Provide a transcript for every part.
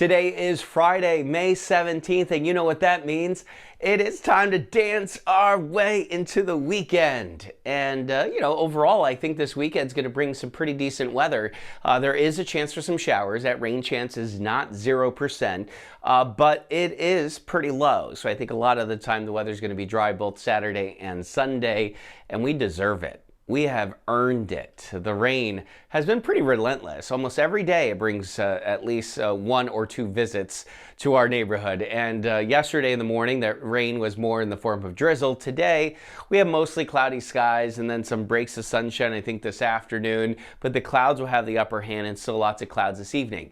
Today is Friday, May 17th, and you know what that means. It is time to dance our way into the weekend. And, overall, I think this weekend's going to bring some pretty decent weather. There is a chance for some showers. That rain chance is not 0%, but it is pretty low. So I think a lot of the time the weather's going to be dry both Saturday and Sunday, and we deserve it. We have earned it. The rain has been pretty relentless. Almost every day it brings at least one or two visits to our neighborhood. And yesterday in the morning, that rain was more in the form of drizzle. Today, we have mostly cloudy skies and then some breaks of sunshine, I think, this afternoon. But the clouds will have the upper hand and still lots of clouds this evening.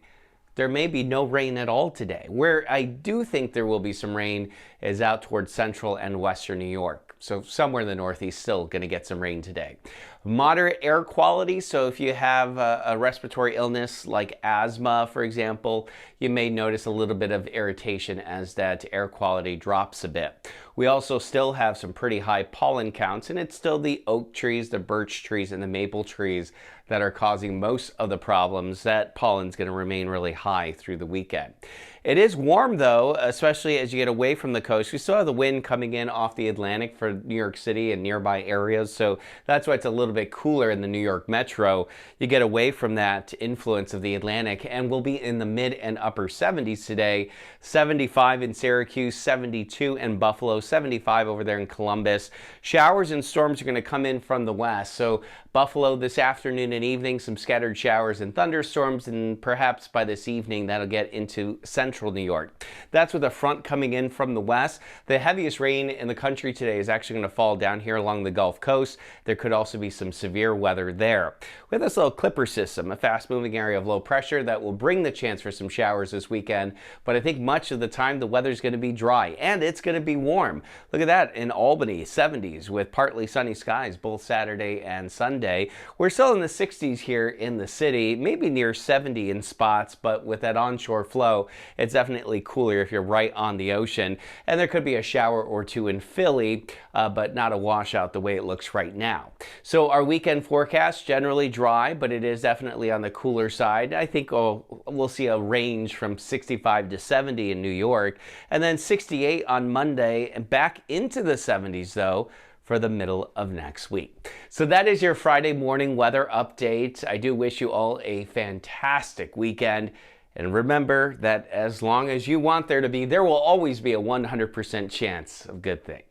There may be no rain at all today. Where I do think there will be some rain is out towards central and western New York. So somewhere in the Northeast, still going to get some rain today. Moderate air quality. So if you have a respiratory illness like asthma, for example, you may notice a little bit of irritation as that air quality drops a bit. We also still have some pretty high pollen counts, and it's still the oak trees, the birch trees, and the maple trees that are causing most of the problems. That pollen's going to remain really high through the weekend. It is warm, though, especially as you get away from the coast. We still have the wind coming in off the Atlantic for New York City and nearby areas, so that's why it's a little bit cooler in the New York metro. You get away from that influence of the Atlantic, and we'll be in the mid and upper 70s today. 75 in Syracuse, 72 in Buffalo, 75 over there in Columbus. Showers and storms are going to come in from the west, so Buffalo this afternoon and evening, some scattered showers and thunderstorms, and perhaps by this evening that'll get into central New York. That's with a front coming in from the west. The heaviest rain in the country today is actually going to fall down here along the Gulf Coast. There could also be some severe weather there. We have this little clipper system, a fast-moving area of low pressure that will bring the chance for some showers this weekend, but I think much of the time the weather's going to be dry and it's going to be warm. Look at that in Albany, 70s with partly sunny skies both Saturday and Sunday. We're still in the 60s here in the city, maybe near 70 in spots, but with that onshore flow, it's definitely cooler if you're right on the ocean. And there could be a shower or two in Philly, but not a washout the way it looks right now. So our weekend forecast, generally dry, but it is definitely on the cooler side. I think we'll see a range from 65 to 70 in New York, and then 68 on Monday, and back into the 70s though for the middle of next week. So that is your Friday morning weather update. I do wish you all a fantastic weekend. And remember that as long as you want there to be, there will always be a 100% chance of good things.